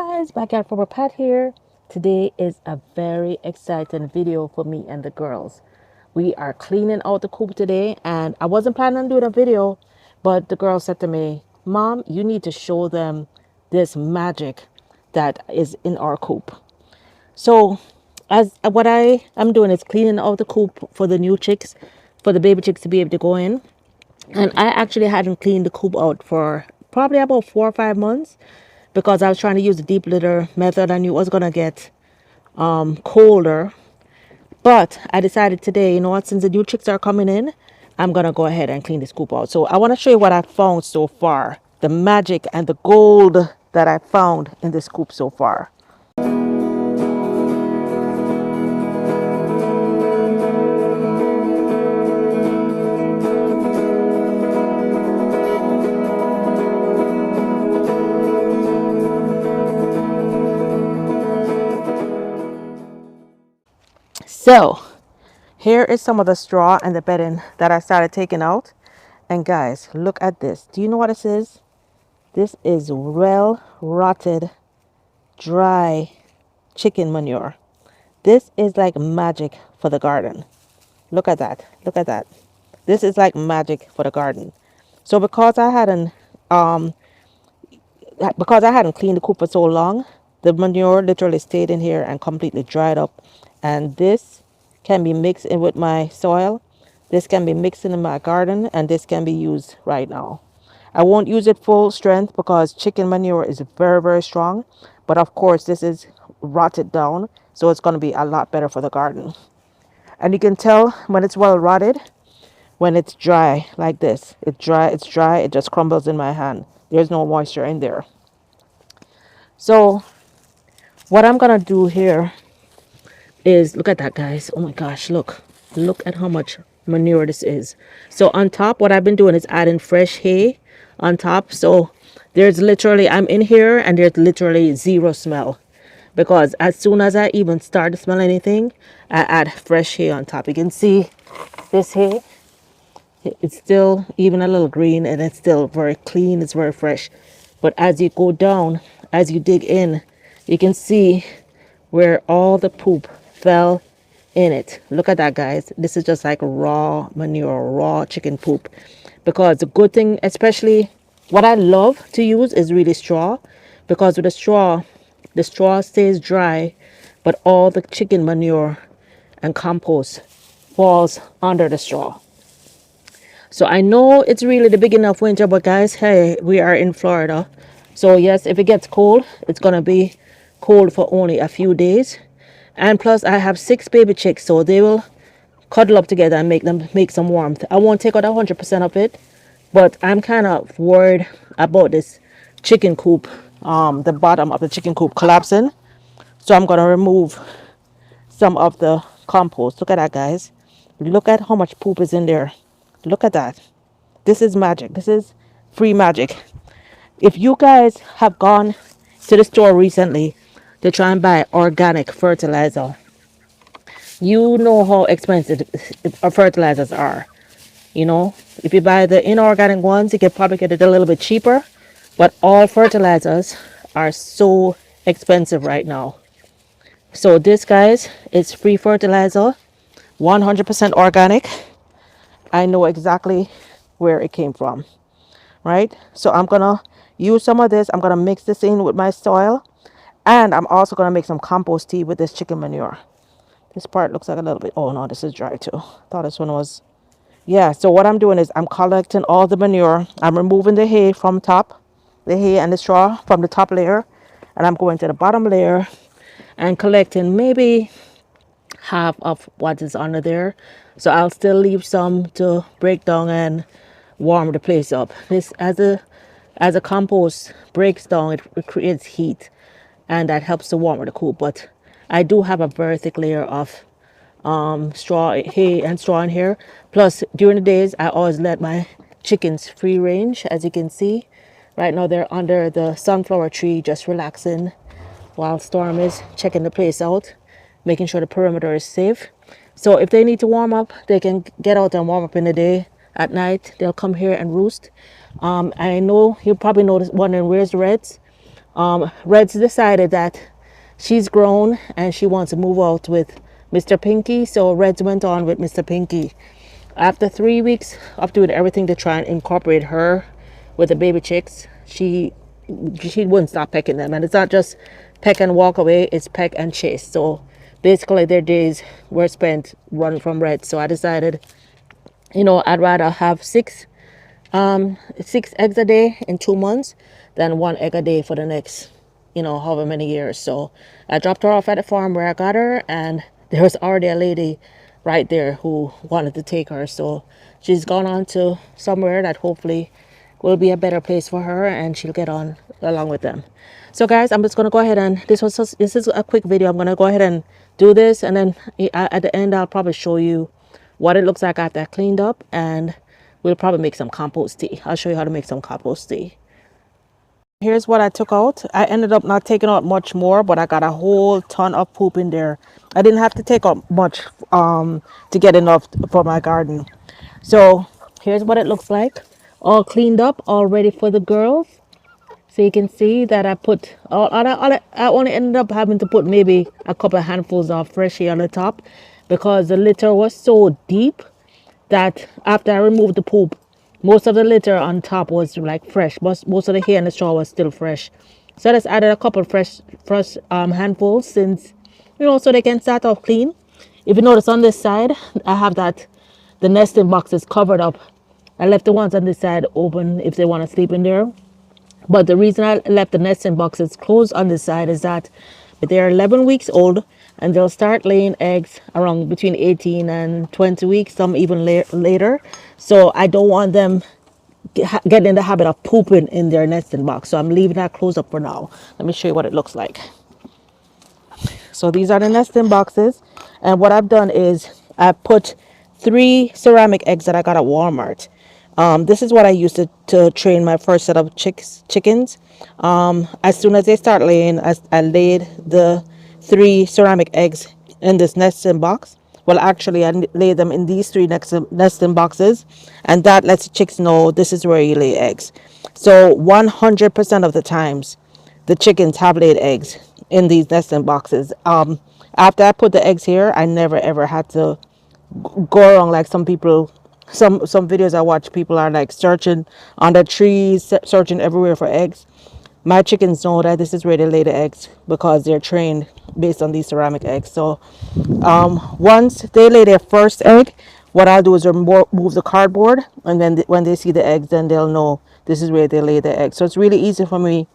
guys, backyard for Pat here. Today is a very exciting video for me and the girls. We are cleaning out the coop today, and I wasn't planning on doing a video, but the girl said to me, Mom, you need to show them this magic that is in our coop. So as what I am doing is cleaning out the coop for the new chicks, for the baby chicks to be able to go in. And I actually hadn't cleaned the coop out for probably about 4 or 5 months because I was trying to use the deep litter method. I knew it was going to get colder. But I decided today, you know what, since the new chicks are coming in, I'm going to go ahead and clean this coop out. So I want to show you what I found so far. The magic and the gold that I found in this coop so far. So here is some of the straw and the bedding that I started taking out. And guys, look at this. Do you know what this is? This is well rotted, dry chicken manure. This is like magic for the garden. Look at that. Look at that. This is like magic for the garden. So because I hadn't cleaned the coop for so long, the manure literally stayed in here and completely dried up. And this can be mixed in with my soil. This can be mixed in my garden, and this can be used right now. I won't use it full strength because chicken manure is very, very strong. But of course, this is rotted down, so it's going to be a lot better for the garden. And you can tell when it's well rotted, when it's dry like this. It's dry, it just crumbles in my hand. There's no moisture in there. So what I'm going to do here is, look at that, guys. Oh my gosh, look at how much manure this is. So on top, what I've been doing is adding fresh hay on top. So there's literally, I'm in here and there's literally zero smell, because as soon as I even start to smell anything, I add fresh hay on top. You can see this hay, it's still even a little green, and it's still very clean, it's very fresh. But as you go down, as you dig in, you can see where all the poop fell in it. Look at that, guys. This is just like raw manure, raw chicken poop. Because the good thing, especially what I love to use, is really straw, because with the straw stays dry, but all the chicken manure and compost falls under the straw. So I know it's really the beginning of winter, but guys, hey, we are in Florida. So yes, if it gets cold, it's gonna be cold for only a few days. And plus I have 6 baby chicks, so they will cuddle up together and make some warmth. I won't take out 100% of it, but I'm kind of worried about this chicken coop, the bottom of the chicken coop collapsing. So I'm gonna remove some of the compost. Look at that, guys. Look at how much poop is in there. Look at that. This is magic. This is free magic. If you guys have gone to the store recently to try and buy organic fertilizer, you know how expensive fertilizers are. You know, if you buy the inorganic ones, you can probably get it a little bit cheaper, but all fertilizers are so expensive right now. So this, guys, is free fertilizer, 100% organic. I know exactly where it came from, right? So I'm gonna use some of this. I'm gonna mix this in with my soil, and I'm also gonna make some compost tea with this chicken manure. This part looks like a little bit, oh no, this is dry too. Thought this one was, yeah. So what I'm doing is I'm collecting all the manure. I'm removing the hay from top, the hay and the straw from the top layer, and I'm going to the bottom layer and collecting maybe half of what is under there. So I'll still leave some to break down and warm the place up. This, as a compost breaks down, it creates heat, and that helps to warm the coop. But I do have a very thick layer of straw, hay and straw in here. Plus during the days I always let my chickens free range. As you can see right now, they're under the sunflower tree just relaxing while Storm is checking the place out, making sure the perimeter is safe. So if they need to warm up, they can get out and warm up in the day. At night, they'll come here and roost. I know you probably noticed, wondering where's the reds. Red's decided that she's grown and she wants to move out with Mr. Pinky. So Reds went on with Mr. Pinky. After 3 weeks of doing everything to try and incorporate her with the baby chicks, she wouldn't stop pecking them. And it's not just peck and walk away, it's peck and chase. So basically their days were spent running from Red. So I decided, I'd rather have six eggs a day in 2 months than one egg a day for the next, however many years. So I dropped her off at the farm where I got her, and there was already a lady right there who wanted to take her. So she's gone on to somewhere that hopefully will be a better place for her, and she'll get on along with them. So guys, I'm just going to go ahead and this is a quick video. I'm going to go ahead and do this, and then at the end I'll probably show you what it looks like after I cleaned up, and we'll probably make some compost tea. I'll show you how to make some compost tea. Here's what I took out. I ended up not taking out much more, but I got a whole ton of poop in there. I didn't have to take out much to get enough for my garden. So here's what it looks like. All cleaned up, all ready for the girls. So you can see that I put I only ended up having to put maybe a couple of handfuls of fresh hay on the top because the litter was so deep that after I removed the poop, most of the litter on top was like fresh. Most of the hay and the straw was still fresh. So I just added a couple fresh handfuls since, so they can start off clean. If you notice on this side, I have the nesting box is covered up. I left the ones on this side open if they want to sleep in there. But the reason I left the nesting boxes closed on this side is that they're 11 weeks old and they'll start laying eggs around between 18 and 20 weeks, some even later. So I don't want them getting in the habit of pooping in their nesting box. So I'm leaving that closed up for now. Let me show you what it looks like. So these are the nesting boxes. And what I've done is I put 3 ceramic eggs that I got at Walmart. This is what I used to train my first set of chickens. As soon as they start laying, I laid the 3 ceramic eggs in this nesting box. Well, actually, I laid them in these 3 nesting boxes, and that lets the chicks know this is where you lay eggs. So 100% of the times, the chickens have laid eggs in these nesting boxes. After I put the eggs here, I never ever had to go around like some people. Some videos I watch, people are like searching under trees, searching everywhere for eggs. My chickens know that this is where they lay the eggs because they're trained based on these ceramic eggs. So once they lay their first egg, what I'll do is remove the cardboard, and then when they see the eggs, then they'll know this is where they lay the eggs. So it's really easy for me.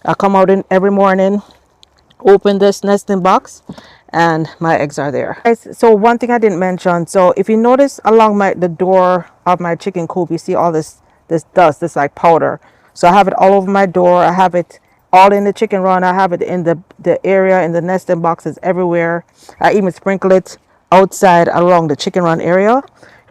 I come out in every morning, open this nesting box, and my eggs are there. So one thing I didn't mention, so if you notice along the door of my chicken coop, you see all this dust, this like powder. So I have it all over my door. I have it all in the chicken run. I have it in the area, in the nesting boxes, everywhere. I even sprinkle it outside along the chicken run area.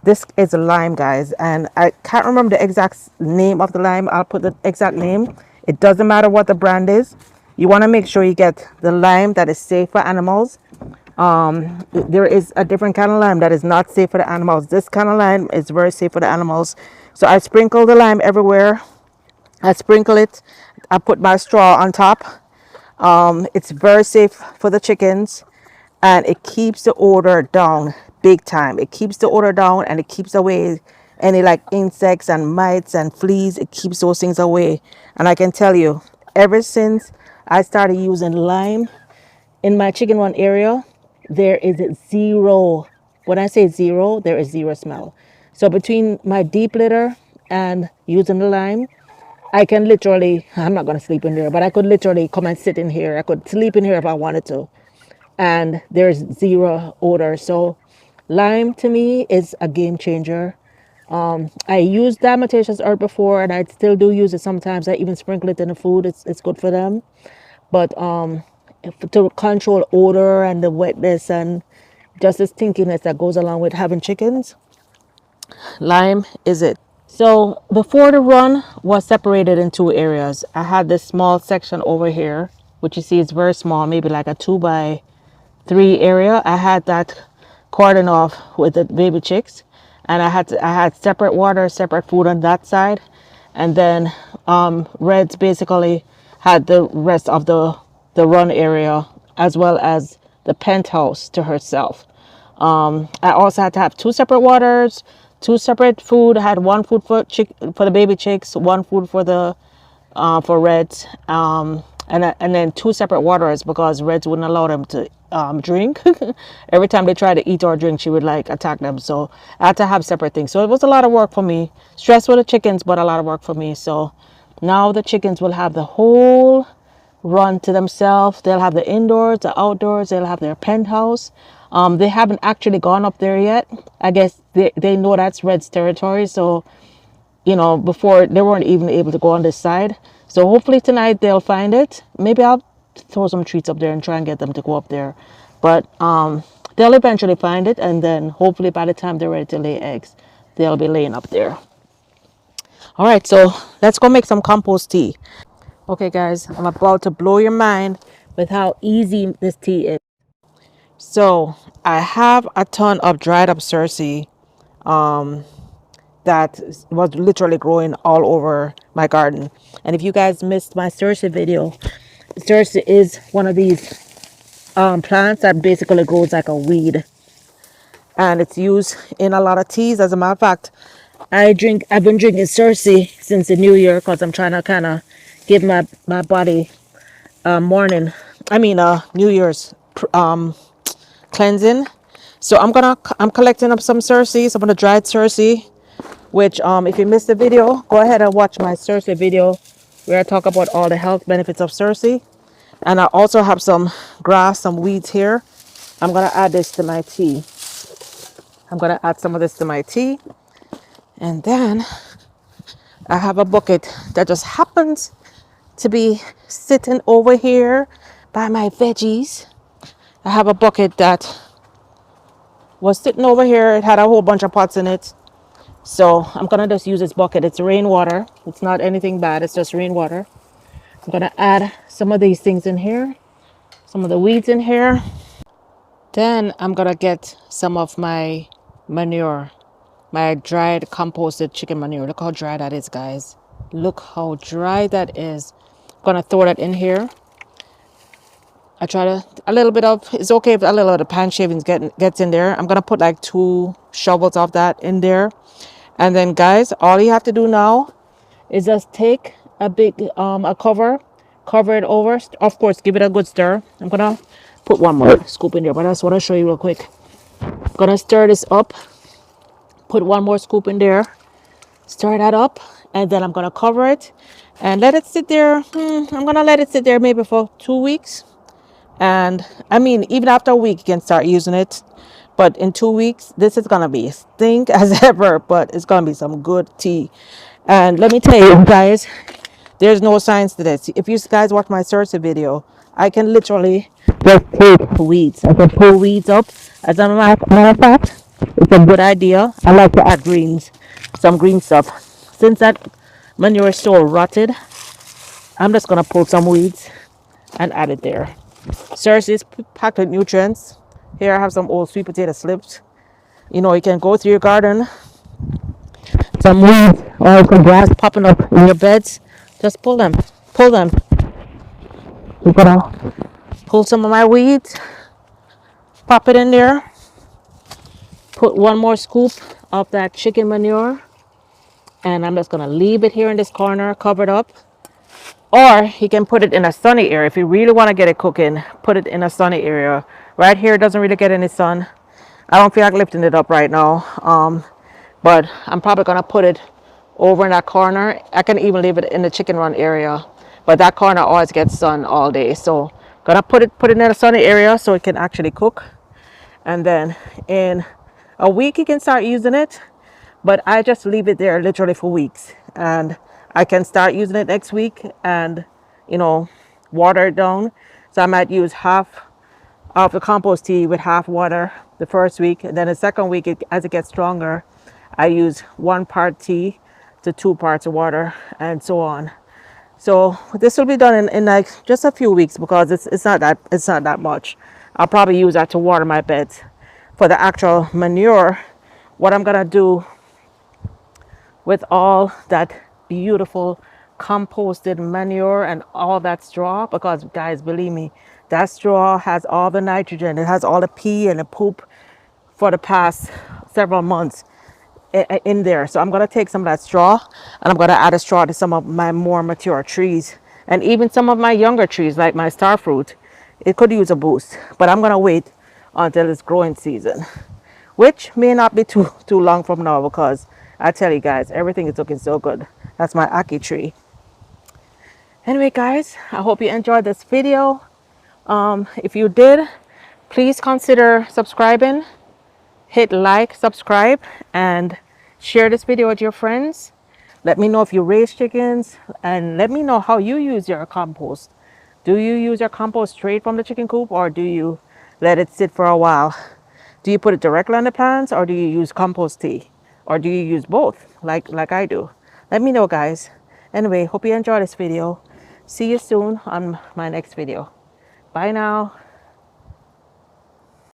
This is a lime, guys, and I can't remember the exact name of the lime. I'll put the exact name. It doesn't matter what the brand is. You want to make sure you get the lime that is safe for animals. There is a different kind of lime that is not safe for the animals. This kind of lime is very safe for the animals. So I sprinkle the lime everywhere. I sprinkle it. I put my straw on top. It's very safe for the chickens, and it keeps the odor down big time. It keeps the odor down, and it keeps away any like insects and mites and fleas. It keeps those things away. And I can tell you, ever since I started using lime in my chicken run area, there is zero. When I say zero, there is zero smell. So between my deep litter and using the lime, I can literally, I'm not going to sleep in there, but I could literally come and sit in here. I could sleep in here if I wanted to. And there's zero odor. So lime to me is a game changer. I used diatomaceous earth before, and I still do use it sometimes. I even sprinkle it in the food. It's good for them. But to control odor and the wetness and just the stinkiness that goes along with having chickens, lime is it. So before the run was separated in 2 areas. I had this small section over here, which you see is very small, maybe like a 2x3 area. I had that cordoned off with the baby chicks, and I had separate water, separate food on that side, and then Reds basically had the rest of the run area as well as the penthouse to herself. I also had to have two separate waters, two separate food. I had one food for the baby chicks, one food for Reds, and then two separate waters because Reds wouldn't allow them to drink. Every time they tried to eat or drink, she would like attack them. So I had to have separate things. So it was a lot of work for me. Stress for the chickens, but a lot of work for me. So now the chickens will have the whole run to themselves. They'll have the indoors, the outdoors. They'll have their penthouse. They haven't actually gone up there yet. I guess they know that's Red's territory. So before they weren't even able to go on this side. So hopefully tonight they'll find it. Maybe I'll throw some treats up there and try and get them to go up there. But they'll eventually find it, and then hopefully by the time they're ready to lay eggs, they'll be laying up there. All right, so let's go make some compost tea. Okay, guys, I'm about to blow your mind with how easy this tea is. So I have a ton of dried up cerci that was literally growing all over my garden. And if you guys missed my cerci video, cerci is one of these plants that basically grows like a weed, and it's used in a lot of teas. As a matter of fact, I've been drinking cerci since the new year because I'm trying to kind of give my body New Year's cleansing. So I'm collecting up some cerci, some of the dried cerci, which if you missed the video, go ahead and watch my cerci video where I talk about all the health benefits of cerci. And I also have some grass, some weeds here. I'm gonna add this to my tea. I'm gonna add some of this to my tea. And then I have a bucket that just happens to be sitting over here by my veggies. I have a bucket that was sitting over here. It had a whole bunch of pots in it. So I'm gonna just use this bucket. It's rainwater. It's not anything bad. It's just rainwater. I'm gonna add some of these things in here, some of the weeds in here. Then I'm gonna get some of my manure, my dried composted chicken manure. Look how dry that is, guys. Look how dry that is. I'm gonna throw that in here. I try to a little bit of, it's okay if a little of the pan shavings gets in there. I'm gonna put like 2 shovels of that in there. And then guys, all you have to do now is just take a big a cover it over. Of course, give it a good stir. I'm gonna put one more scoop in there, but I just want to show you real quick. I'm gonna stir this up, put one more scoop in there, stir that up, and then I'm gonna cover it and let it sit there. I'm gonna let it sit there maybe for 2 weeks. And even after a week you can start using it, but in 2 weeks this is gonna be stink as ever, but it's gonna be some good tea. And let me tell you guys, there's no science to this. If you guys watch my cerci video, I can literally just take weeds. I can pull weeds up. As a matter of fact, it's a good idea. I like to add some green stuff. Since that manure is so rotted, I'm just gonna pull some weeds and add it there. Cerci is packed with nutrients. Here I have some old sweet potato slips. You can go through your garden, some weeds or some grass popping up in your beds. Just pull them. We're gonna pull some of my weeds, pop it in there, put one more scoop of that chicken manure, and I'm just gonna leave it here in this corner covered up. Or you can put it in a sunny area. If you really want to get it cooking, put it in a sunny area. Right here, it doesn't really get any sun. I don't feel like lifting it up right now. But I'm probably going to put it over in that corner. I can even leave it in the chicken run area. But that corner always gets sun all day. So going to put it in a sunny area so it can actually cook. And then in a week, you can start using it. But I just leave it there literally for weeks. And I can start using it next week and, water it down. So I might use half of the compost tea with half water the first week. And then the second week, as it gets stronger, I use 1 part tea to 2 parts of water and so on. So this will be done in like just a few weeks because it's not that much. I'll probably use that to water my beds. For the actual manure, what I'm gonna do with all that beautiful composted manure and all that straw, because guys, believe me, that straw has all the nitrogen. It has all the pee and the poop for the past several months in there. So I'm going to take some of that straw and I'm going to add a straw to some of my more mature trees and even some of my younger trees like my star fruit. It could use a boost, but I'm going to wait until it's growing season, which may not be too long from now, because I tell you guys, everything is looking so good. That's my ackee tree. Anyway, guys, I hope you enjoyed this video. If you did, please consider subscribing. Hit like, subscribe, and share this video with your friends. Let me know if you raise chickens, and let me know how you use your compost. Do you use your compost straight from the chicken coop, or do you let it sit for a while? Do you put it directly on the plants, or do you use compost tea? Or do you use both like I do? Let me know, guys. Anyway, hope you enjoyed this video. See you soon on my next video. Bye now.